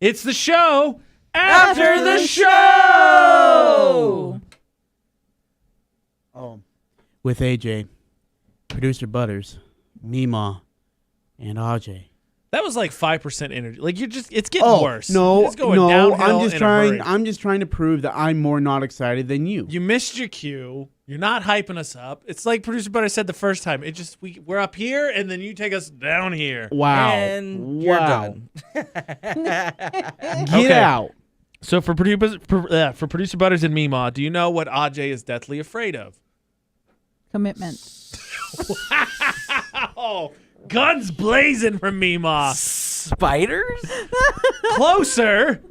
It's the show after the show. Oh, with AJ, producer Butters, Mima, and Ajay. That was like 5% energy. Like it's getting worse. No, it's going downhill I'm just trying to prove that I'm more not excited than you. You missed your cue. You're not hyping us up. It's like producer Butters said the first time. It just we're up here and then you take us down here. Wow. And you're done. Get out. So for producer Butters and Mima, do you know what Ajay is deathly afraid of? Commitment. Oh, guns blazing from Mima. Spiders? Closer.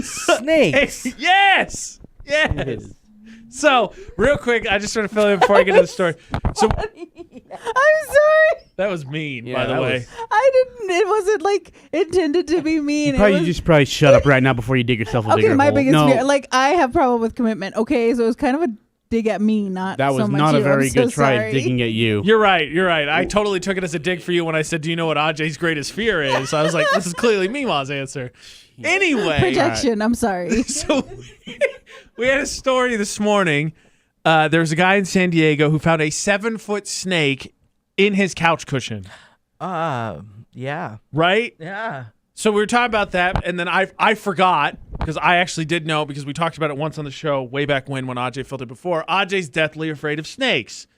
Snakes. Yes. So, real quick, I just want to fill in before I get into the story. So, I'm sorry. that was mean, by the way. I didn't. It wasn't like intended to be mean. You should probably shut up right now before you dig yourself a bigger hole. My biggest fear. Like I have problem with commitment. Okay, so it was kind of a dig at me, not that was so much not you. a very I'm so good try sorry. at digging at you. You're right. I totally took it as a dig for you when I said, do you know what Ajay's greatest fear is? I was like, this is clearly Mima's answer. Anyway. Projection. I'm sorry. So we had a story this morning. There was a guy in San Diego who found a 7-foot snake in his couch cushion. Yeah. Right? Yeah. So we were talking about that, and then I forgot, because I actually did know, because we talked about it once on the show way back when Ajay filtered before. Ajay's deathly afraid of snakes.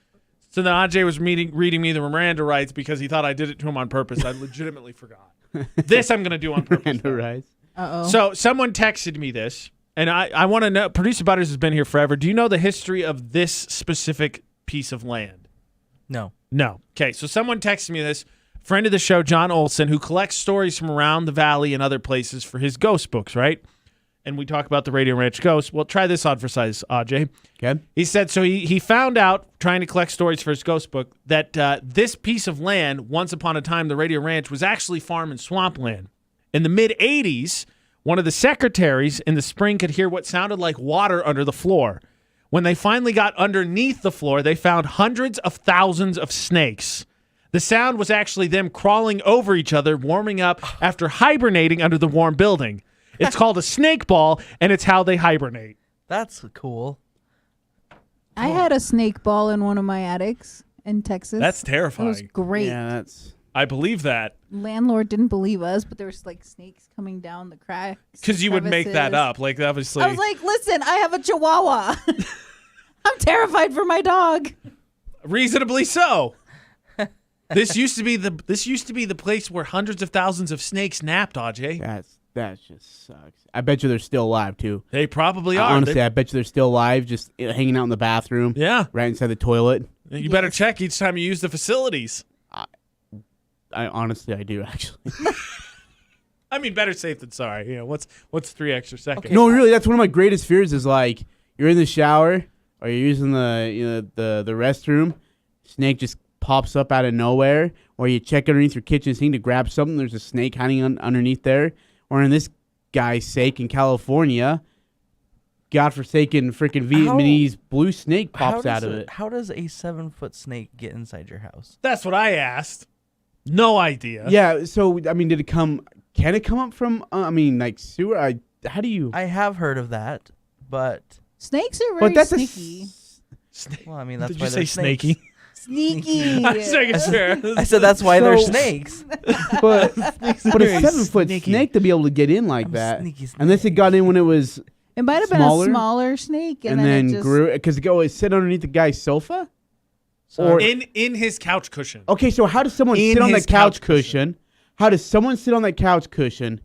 So then Ajay was reading me the Miranda rights because he thought I did it to him on purpose. I legitimately forgot. This I'm going to do on purpose. Miranda rights. Uh-oh. So someone texted me this, and I want to know, Producer Butters has been here forever. Do you know the history of this specific piece of land? No. No. Okay, so someone texted me this. Friend of the show, John Olson, who collects stories from around the valley and other places for his ghost books, right? And we talk about the Radio Ranch ghost. Well, try this on for size, Ajay. Okay. He said, so he found out, trying to collect stories for his ghost book, that this piece of land, once upon a time, the Radio Ranch, was actually farm and swampland. In the mid-'80s, one of the secretaries in the spring could hear what sounded like water under the floor. When they finally got underneath the floor, they found hundreds of thousands of snakes. The sound was actually them crawling over each other, warming up after hibernating under the warm building. It's called a snake ball, and it's how they hibernate. That's cool. I had a snake ball in one of my attics in Texas. That's It terrifying. was great. Yeah, that's. I believe that. Landlord didn't believe us, but there was like snakes coming down the cracks. Because you would make that crevices. up. Like, obviously. I was like, listen, I have a chihuahua. I'm terrified for my dog. Reasonably so. This used to be the place where hundreds of thousands of snakes napped, Ajay. That just sucks. I bet you they're still alive too. They probably are. Honestly, I bet you they're still alive, just hanging out in the bathroom. Yeah. Right inside the toilet. You better check each time you use the facilities. I do actually. I mean, better safe than sorry. You know, what's 3 extra seconds? Okay. No, really, that's one of my greatest fears. Is like you're in the shower or you're using the restroom, snake just pops up out of nowhere, or you check underneath your kitchen sink to grab something. There's a snake hiding underneath there. Or in this guy's sake, in California, godforsaken freaking Vietnamese blue snake pops out of it. How does a 7-foot snake get inside your house? That's what I asked. No idea. Yeah. So I mean, can it come up from? Like sewer? How do you? I have heard of that, but Snakes are very that's sneaky. well, I mean that's Did why you say they're snaky? snakes. Sneaky. I'm saying it's fair. I said that's why they're So- snakes. But very a 7-foot sneaky. snake to be able to get in like I'm a that, sneaky snake. unless it got in when it was It might have been Smaller? a smaller snake, and it then just, grew because it go sit underneath the guy's sofa. So in his couch cushion. Okay, so how does someone In sit on his that couch couch cushion. cushion? How does someone sit on that couch cushion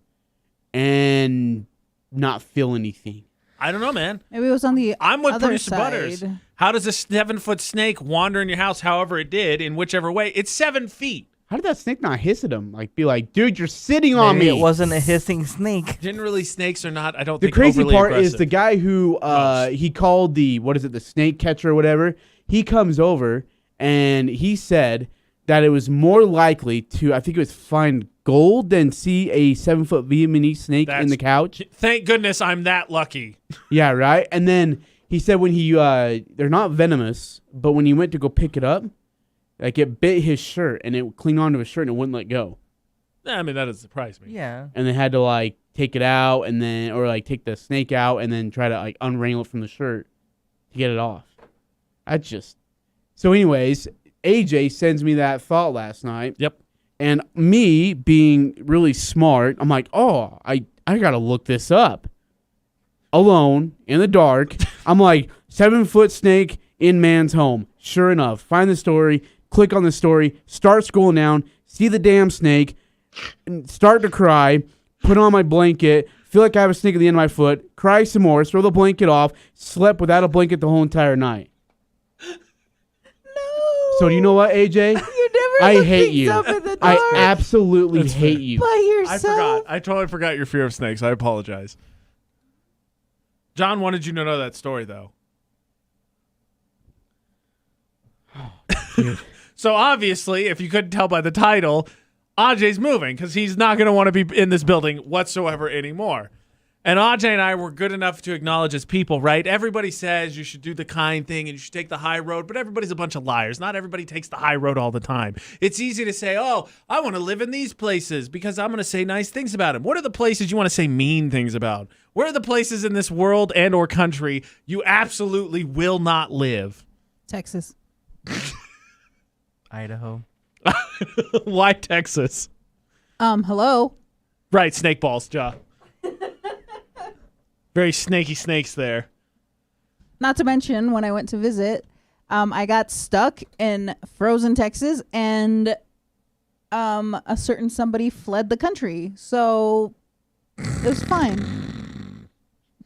and not feel anything? I don't know, man. Maybe it was on the I'm with other producer side. Butters. How does a 7-foot snake wander in your house however it did, in whichever way? It's 7 feet. How did that snake not hiss at him? Like, be like, dude, you're sitting on maybe me. it wasn't a hissing snake. Generally, snakes are not, I don't The think, crazy overly part aggressive. is the guy who he called the snake catcher or whatever. He comes over and he said that it was more likely to, I think it was find gold than see a 7-foot Vietnamese snake in the couch. Thank goodness I'm that lucky. Yeah, right. And then he said when he they're not venomous, but when he went to go pick it up, like it bit his shirt and it would cling onto his shirt and it wouldn't let go. I mean, that doesn't surprise me. Yeah. and they had to like take it out and then, or like take the snake out and then try to like unwrangle it from the shirt to get it off. That's just. So, anyways, AJ sends me that thought last night. Yep. And me being really smart, I'm like, oh, I gotta look this up. Alone in the dark, I'm like 7-foot snake in man's home. Sure enough, find the story, click on the story, start scrolling down, see the damn snake, and start to cry, put on my blanket, feel like I have a snake at the end of my foot, cry some more, throw the blanket off, slept without a blanket the whole entire night. No. So do you know what, AJ? You never I look hate things you. up in the dark I absolutely hate you. by I yourself. forgot. I totally forgot your fear of snakes. I apologize. John wanted you to know that story, though. So obviously, if you couldn't tell by the title, Ajay's moving because he's not going to want to be in this building whatsoever anymore. And Ajay and I were good enough to acknowledge as people, right? Everybody says you should do the kind thing and you should take the high road, but everybody's a bunch of liars. Not everybody takes the high road all the time. It's easy to say, oh, I want to live in these places because I'm going to say nice things about them. What are the places you want to say mean things about? Where are the places in this world and or country you absolutely will not live? Texas. Idaho. Why Texas? Hello. Right, snake balls, Ja. Very snaky snakes there. Not to mention, when I went to visit, I got stuck in frozen Texas, and a certain somebody fled the country. So it was fine.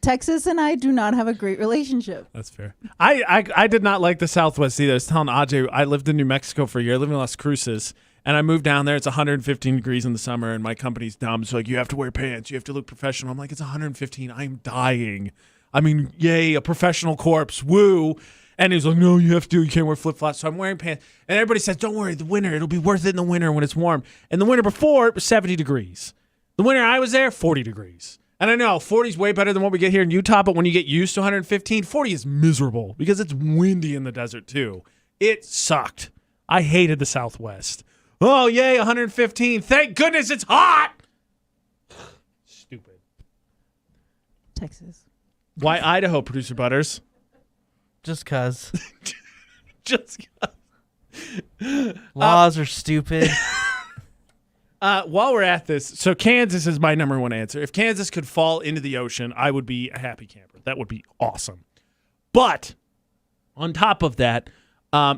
Texas and I do not have a great relationship. That's fair. I did not like the Southwest either. I was telling Ajay, I lived in New Mexico for a year. I lived in Las Cruces. And I moved down there. It's 115 degrees in the summer, and my company's dumb. It's like, you have to wear pants. You have to look professional. I'm like, it's 115. I'm dying. I mean, yay, a professional corpse. Woo. And he's like, no, you have to. You can't wear flip-flops. So I'm wearing pants. And everybody says, don't worry, the winter. It'll be worth it in the winter when it's warm. And the winter before, it was 70 degrees. The winter I was there, 40 degrees. And I know 40 is way better than what we get here in Utah, but when you get used to 115, 40 is miserable because it's windy in the desert too. It sucked. I hated the Southwest. Oh, yay, 115. Thank goodness it's hot. Stupid. Texas. Why Idaho, Producer Butters? Just cause Just laws are stupid. while we're at this, so Kansas is my number one answer. If Kansas could fall into the ocean, I would be a happy camper. That would be awesome. But on top of that,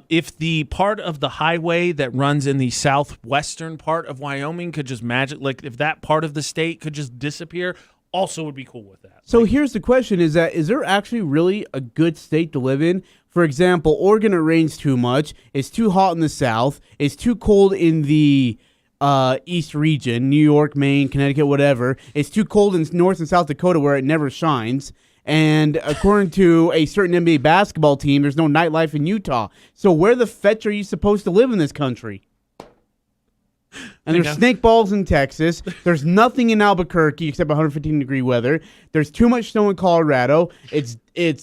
if the part of the highway that runs in the southwestern part of Wyoming could just like if that part of the state could just disappear, also would be cool with that. So here's the question: is there actually really a good state to live in? For example, Oregon, it rains too much. It's too hot in the south. It's too cold in the east region, New York, Maine, Connecticut, whatever. It's too cold in North and South Dakota where it never shines. And according to a certain NBA basketball team, there's no nightlife in Utah. So where the fetch are you supposed to live in this country? And there's snake balls in Texas. There's nothing in Albuquerque except 115-degree weather. There's too much snow in Colorado. It's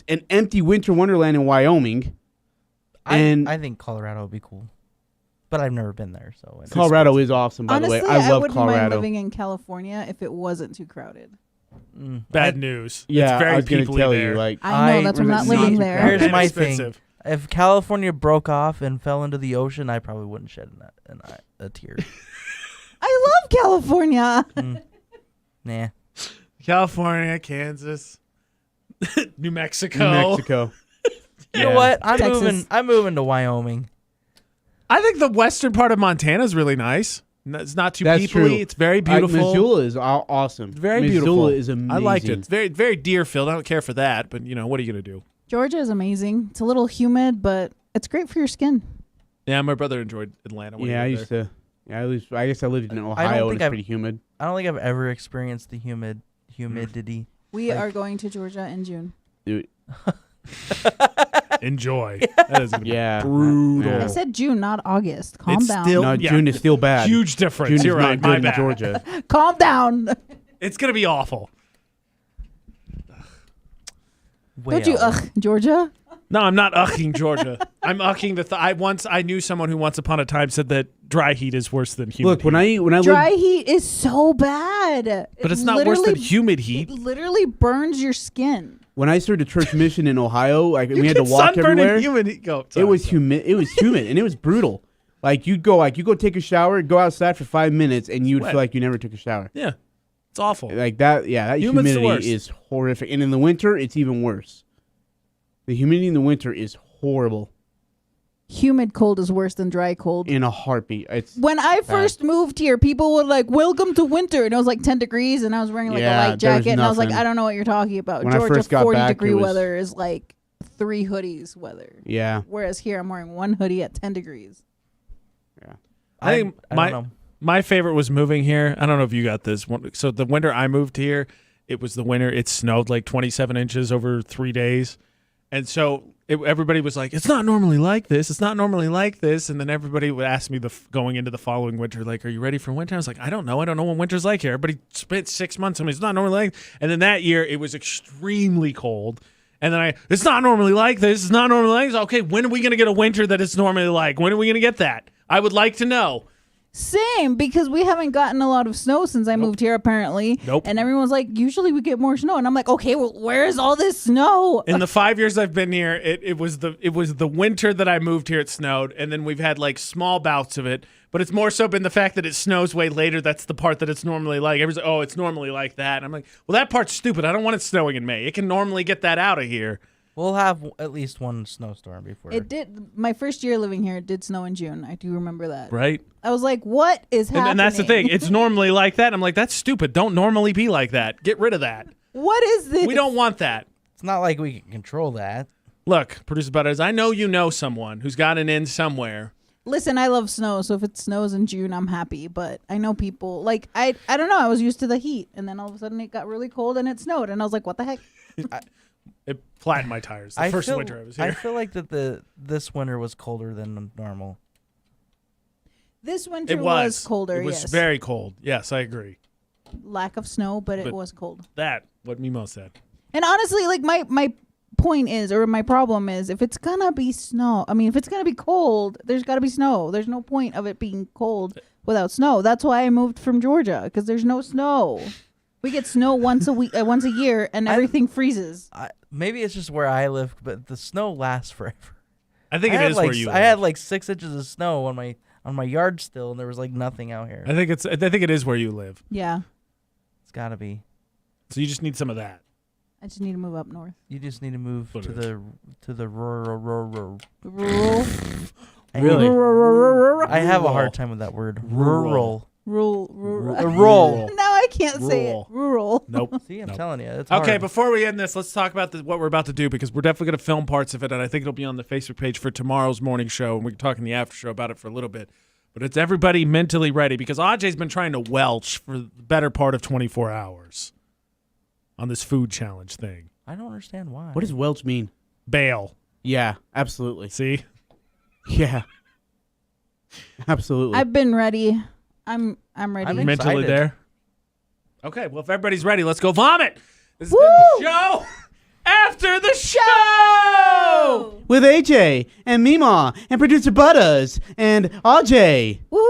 an empty winter wonderland in Wyoming. I think Colorado would be cool, but I've never been there. So Colorado is awesome, by Honestly, the way. I love wouldn't mind Colorado. living in California if it wasn't too crowded. Bad news. Yeah, it's very I was going to people-y tell there. you, like, I know, that's why I'm not really living not there. Here's And my expensive. thing: if California broke off and fell into the ocean, I probably wouldn't shed a tear. I love California. Nah. California, Kansas, New Mexico. New Mexico. You know what? Texas. I'm moving to Wyoming. I think the western part of Montana is really nice. It's not too That's peoply. true. It's very beautiful. Missoula is awesome. Very Missoula beautiful. is amazing. I liked it. It's very, very deer filled. I don't care for that, but you know, what are you gonna do? Georgia is amazing. It's a little humid, but it's great for your skin. Yeah, my brother enjoyed Atlanta. When Yeah, I he used lived there. to. Yeah, at least I guess I lived in Ohio. And it's pretty humid. I don't think I've ever experienced the humidity. We are going to Georgia in June. Dude, Enjoy. That is gonna yeah, be brutal. Yeah. I said June, not August. Calm It's down. still- No, Yeah. June is still bad. Huge difference. June is You're not right. good My in bad. Georgia. Calm down. It's gonna be awful. Way Don't you out. Georgia? No, I'm not ucking Georgia. I'm ucking the. I knew someone who once upon a time said that dry heat is worse than humid. Look, when I Dry lived, heat is so bad. but it's not worse than humid heat. It literally burns your skin. when I served a church mission in Ohio, like we had to walk Sunburn everywhere. and humid heat. Go. It Sorry, was sorry. humid. It was humid, and it was brutal. Like you go take a shower, go outside for 5 minutes, and you'd Sweat. feel like you never took a shower. Yeah, it's awful. Like that. Yeah, that Humid's the humidity worst. is horrific, and in the winter, it's even worse. The humidity in the winter is horrible. Humid cold is worse than dry cold. In a heartbeat. It's When I first moved here, people were like, "Welcome to winter," and it was like 10 degrees, and I was wearing like Yeah, a light there was jacket, and I was like, nothing. "I don't know what you're talking about." When I Georgia, first got 40-degree back, it was- weather is like 3 hoodies weather. yeah. Whereas here, I'm wearing 1 hoodie at 10 degrees. I think I don't know. my favorite was moving here. I don't know if you got this one. So the winter I moved here, it was the winter. It snowed like 27 inches over 3 days. And so everybody was like, it's not normally like this. It's not normally like this. And then everybody would ask me going into the following winter, like, are you ready for winter? I was like, I don't know. I don't know what winter's like here. Everybody spent 6 months. I mean, it's not normally like. And then that year, it was extremely cold. And then it's not normally like this. It's not normally like this. Okay, when are we going to get a winter that it's normally like? When are we going to get that? I would like to know. Same, because we haven't gotten a lot of snow since I moved here, apparently. Nope. And everyone's like, usually we get more snow. And I'm like, okay, well, where is all this snow? In the 5 years I've been here, it was the winter that I moved here. It snowed, and then we've had like small bouts of it. But it's more so been the fact that it snows way later. That's the part that it's normally like. Everyone's like, oh, it's normally like that. And I'm like, well, that part's stupid. I don't want it snowing in May. It can normally get that out of here. We'll have at least one snowstorm before. It did. My first year living here, it did snow in June. I do remember that. Right? I was like, what is happening? And that's the thing. It's normally like that. I'm like, that's stupid. Don't normally be like that. Get rid of that. What is this? We don't want that. It's not like we can control that. Look, producer Butters, I know you know someone who's got an in somewhere. Listen, I love snow, so if it snows in June, I'm happy. But I know people, like, I don't know. I was used to the heat, and then all of a sudden it got really cold and it snowed. And I was like, what the heck? It flattened my tires. The first winter I was here. I feel like that this winter was colder than normal. This winter It was colder, It was yes. very cold. Yes, I agree. Lack of snow, but it But- was cold. That, what Mimo said. And honestly, like, my point is, or my problem is, if it's gonna be snow, I mean, if it's gonna be cold, there's gotta be snow. There's no point of it being cold without snow. That's why I moved from Georgia, because there's no snow. We get snow once a year, and everything freezes. Maybe it's just where I live, but the snow lasts forever. I think it had is like, where you I live. had like 6 inches of snow on my yard still, and there was like nothing out here. I think it is where you live. Yeah, It's gotta be. So you just need some of that. I just need to move up north. You just need to move What to is? the rural. Rural. Really? I have a Rural. hard time with that word. Rural. Rural. Rural. Rural. Now I can't say it. Rural. Rural. Nope. See, I'm Nope. telling you, it's Okay, hard. before we end this, let's talk about what we're about to do, because we're definitely going to film parts of it, and I think it'll be on the Facebook page for tomorrow's morning show, and we can talk in the after show about it for a little bit. But it's everybody mentally ready, because Ajay's been trying to welch for the better part of 24 hours on this food challenge thing. I don't understand why. What does Welch mean? Bail. Yeah, absolutely. See? Yeah. Absolutely. I've been ready. I'm ready. I'm Mentally excited. there? Okay, well, if everybody's ready, let's go vomit. This has Woo! been the show after the show! With AJ and Mima and producer Butters and Ajay. Woo